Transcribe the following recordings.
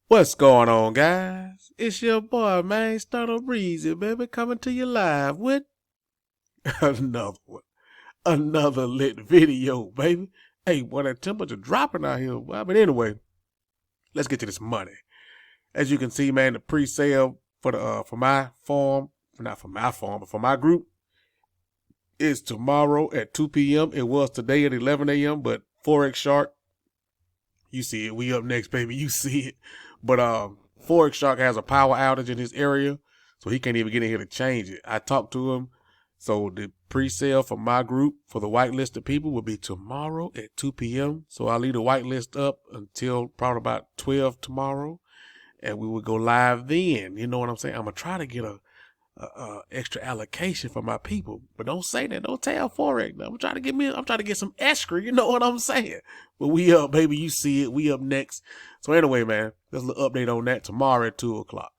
What's going on, guys? It's your boy, man, Stunner Breezy, baby, coming to you live with another one. Another lit video, baby. Hey, boy, that temperature dropping out here. Well, but anyway, let's get to this money. As you can see, man, the pre-sale for the for my farm, not for my farm, but for my group, is tomorrow at 2 p.m. It was today at 11 a.m., but Forex Shark, you see it. We up next, baby. You see it. But Forex Shark has a power outage in his area, so he can't even get in here to change it. I talked to him. So the pre-sale for my group for the whitelisted people will be tomorrow at 2 p.m. So I'll leave the whitelist up until probably about 12 tomorrow, and we will go live then. You know what I'm saying? I'm gonna try to get a extra allocation for my people, but don't say that. Don't tell Forex. I'm trying to get some extra. You know what I'm saying? But we up, baby. You see it. We up next. So anyway, man, there's a little update on that tomorrow at 2 o'clock.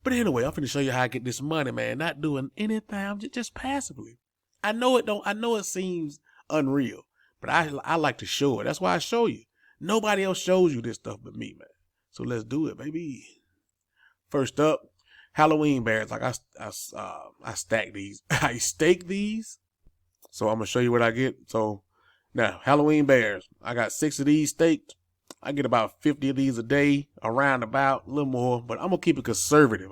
But anyway, I'm finna show you how I get this money, man. Not doing anything. I'm just passively. I know it seems unreal, but I like to show it. That's why I show you. Nobody else shows you this stuff but me, man. So let's do it, baby. First up, Halloween bears. Like I stack these. I stake these. So I'm gonna show you what I get. So now Halloween bears. I got 6 of these staked. I get about 50 of these a day, around about, a little more, but I'm gonna keep it conservative.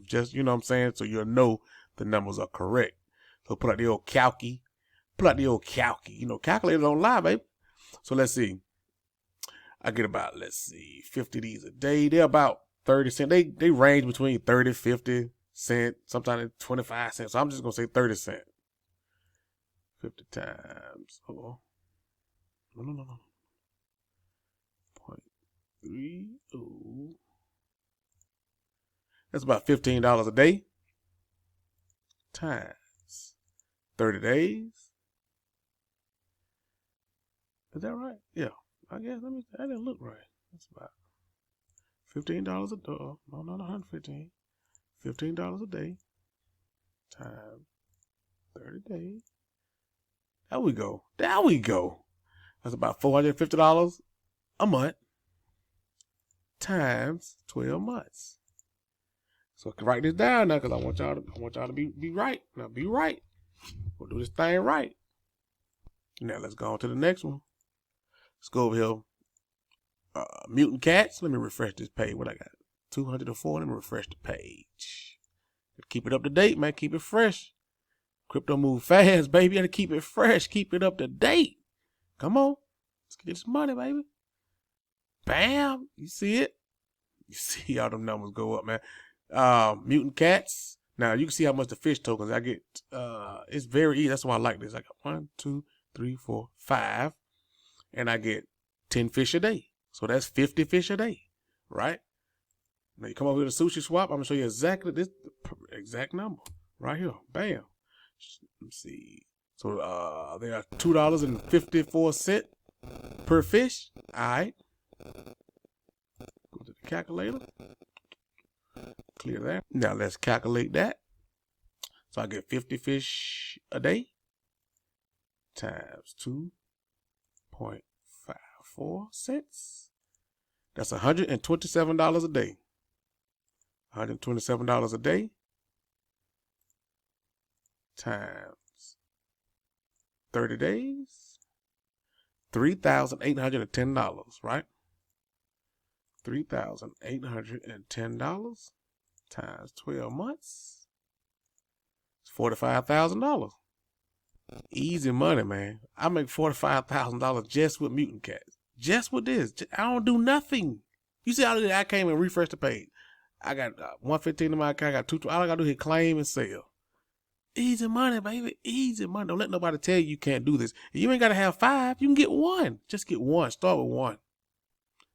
Just, you know what I'm saying? So you'll know the numbers are correct. So put out the old calcy. You know, calculators don't lie, baby. So let's see. I get about, 50 of these a day. They're about 30 cents. They range between 30, 50 cents, sometimes 25 cents. So I'm just gonna say 30 cents. 50 times. Oh. No. 0.30. That's about $15 a day. Times 30 days. Is that right? Yeah. I guess that didn't look right. That's about $15 a day. No, not 115. $15 a day times 30 days. There we go. That's about $450 a month times 12 months. So I can write this down now because I want y'all to be right. Now be right. We'll do this thing right. Now let's go on to the next one. Let's go over here. Mutant Cats. Let me refresh this page. What I got? 204. Let me refresh the page. Keep it up to date, man. Keep it fresh. Crypto move fast, baby. You gotta keep it fresh. Keep it up to date. Come on. Let's get this money, baby. Bam. You see it? You see all them numbers go up, man. Mutant Cats. Now you can see how much the fish tokens I get. It's very easy. That's why I like this. I got 1, 2, 3, 4, 5. And I get 10 fish a day. So that's 50 fish a day, right? Now you come over here to Sushi Swap. I'm gonna show you exactly this exact number right here. Bam. Let's see. So they are $2.54 per fish. All right. Go to the calculator. Clear that. Now let's calculate that. So I get 50 fish a day times 2.54 cents. That's $127 a day. $127 a day times 30 days. $3,810, right? $3,810 times 12 months. It's $45,000. Easy money, man. I make $45,000 just with Mutant Cats. Just with this. I don't do nothing. You see how I came and refreshed the page. I got 115 in my account. I got 2. All I got to do is claim and sell. Easy money, baby. Easy money. Don't let nobody tell you can't do this. If you ain't got to have 5. You can get 1. Just get 1. Start with 1.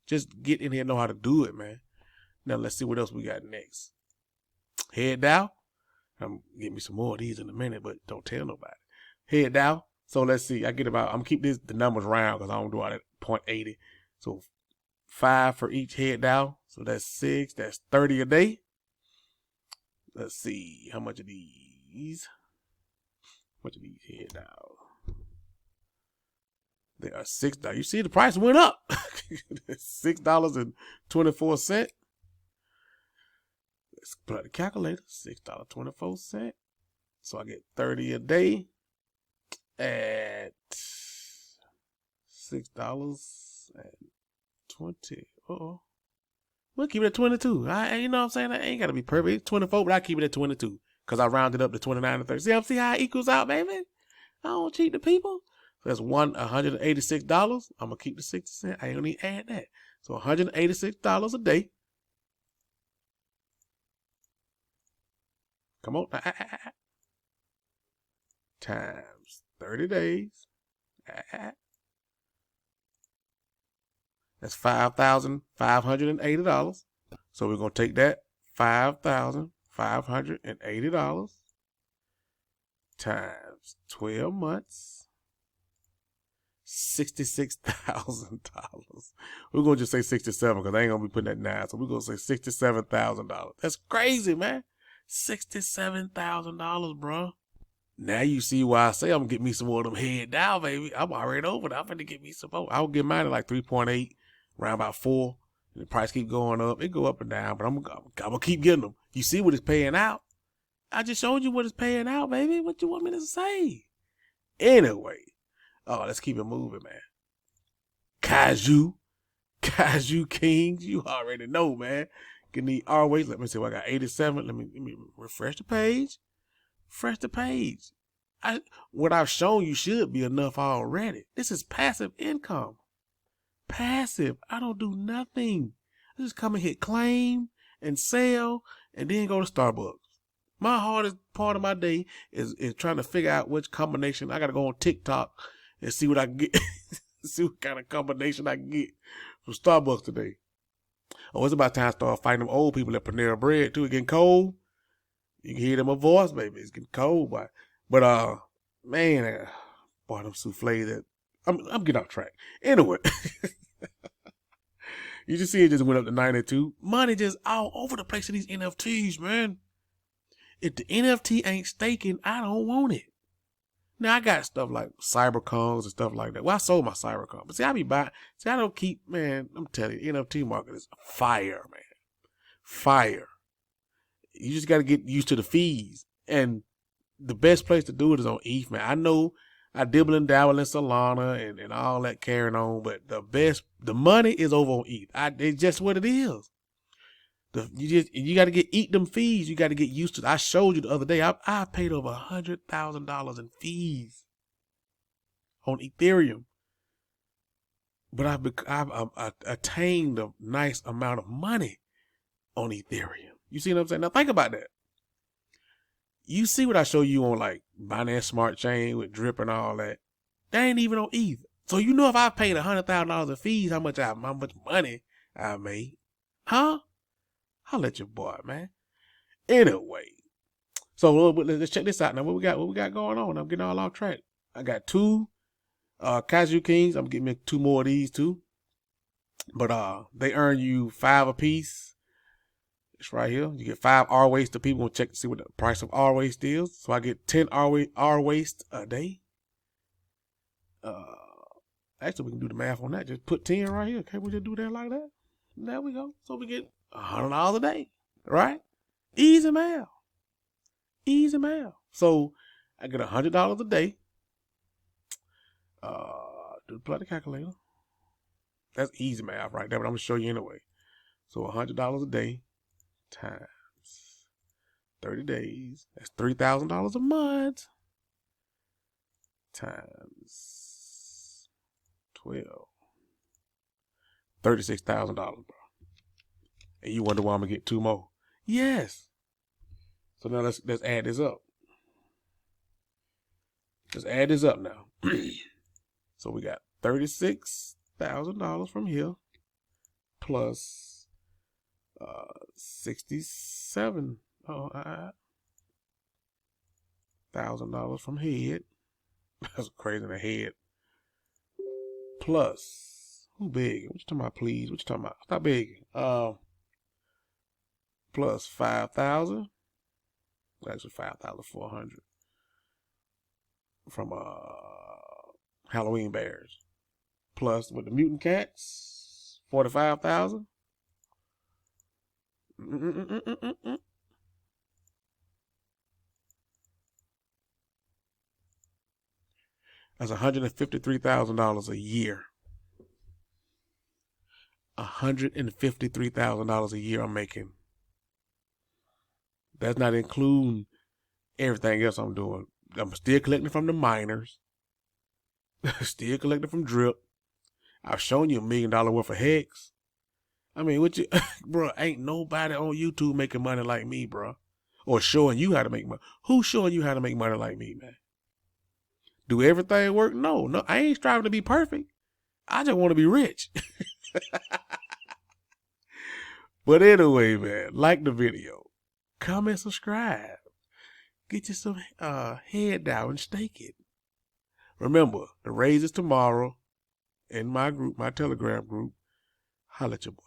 Just get in here and know how to do it, man. Now let's see what else we got next. Head down. I'm getting me some more of these in a minute, but don't tell nobody. Head down. So let's see. I'm gonna keep the numbers round because I don't do all that 0.80. So 5 for each head down. So that's 6. That's 30 a day. Let's see how much of these. How much of these head down? They are $6. You see the price went up. $6.24. Let's put out the calculator. $6.24. So I get 30 a day at $6.20. Uh-oh. We'll keep it at 22. You know what I'm saying? I ain't got to be perfect. It's 24, but I keep it at 22 because I rounded up to 29 and 30. See how it equals out, baby? I don't cheat the people. So that's $186. I'm going to keep the 60 cents. I ain't going to add that. So $186 a day. Come on. Times 30 days. That's $5,580. So we're going to take that $5,580 times 12 months, $66,000. We're going to just say 67 because I ain't going to be putting that 9. So we're going to say $67,000. That's crazy, man. $67,000, bro. Now you see why I say I'm going to get me some more of them head down, baby. I'm already over there. I'm going to get me some more. I'll get mine at like 3.8, around about 4. And the price keep going up. It go up and down, but I'm going to keep getting them. You see what it's paying out? I just showed you what it's paying out, baby. What you want me to say? Anyway. Oh, let's keep it moving, man. Kaiju Kings. You already know, man. Can need always. Let me see. I got 87. Let me refresh the page. What I've shown you should be enough already. This is passive income. Passive. I don't do nothing. I just come and hit claim and sell and then go to Starbucks. My hardest part of my day is trying to figure out which combination. I got to go on TikTok and see what I can get. See what kind of combination I can get from Starbucks today. Oh, it's about time to start fighting them old people at Panera Bread too. It's getting cold. You can hear them a voice, baby. It's getting cold, boy. But man, boy, them souffle that I'm getting off track. Anyway, you just see it just went up to 92. Money just all over the place in these NFTs, man. If the NFT ain't staking, I don't want it. Now I got stuff like CyberCons and stuff like that. Well, I sold my CyberCon, but see, I be buying. See, I don't keep, man. I'm telling you, NFT market is fire, man. Fire. You just got to get used to the fees, and the best place to do it is on ETH, man. I know I dibble and dabble in Solana and all that carrying on, but the money is over on ETH. It's just what it is. You got to eat them fees. You got to get used to it. I showed you the other day. I paid over $100,000 in fees on Ethereum, but I've attained a nice amount of money on Ethereum. You see what I'm saying? Now think about that. You see what I show you on like Binance Smart Chain with Drip and all that. That ain't even on ETH. So you know if I paid $100,000 in fees, how much money I made, huh? I'll let your boy, man. Anyway, so let's check this out now. What we got going on? I'm getting all off track. I got 2 Kaiju Kings. I'm getting me 2 more of these too. But they earn you 5 apiece. It's right here. You get 5 R waste. The people will check to see what the price of R waste is. So I get 10 R waste a day. Actually, we can do the math on that. Just put 10 right here. Can't we just do that like that? There we go. So we get $100 a day, right? Easy math. Easy math. So I get $100 a day. Do the bloody calculator. That's easy math right there, but I'm gonna show you anyway. So $100 a day times 30 days. That's $3,000 a month times 12. $36,000, bro. And you wonder why I'm gonna get 2 more? Yes. So now let's add this up. Let's add this up now. So we got $36,000 from here plus $67,000 from head. That's crazy in the head. Plus, who begging? What you talking about, please? What you talking about? Stop begging. Plus 5,000. Actually, 5,400 from Halloween Bears. plus with the Mutant Cats, 45,000. That's $153,000 a year. $153,000 a year I'm making. That's not including everything else I'm doing. I'm still collecting from the miners. Still collecting from Drip. I've shown you $1 million worth of hex. I mean, what you, bro? Ain't nobody on YouTube making money like me, bro, or showing you how to make money. Who's showing you how to make money like me, man? Do everything work? No. I ain't striving to be perfect. I just want to be rich. But anyway, man, like the video, comment, subscribe, get you some head down and stake it. Remember, the raise is tomorrow in my group, my Telegram group. Holla at your boy.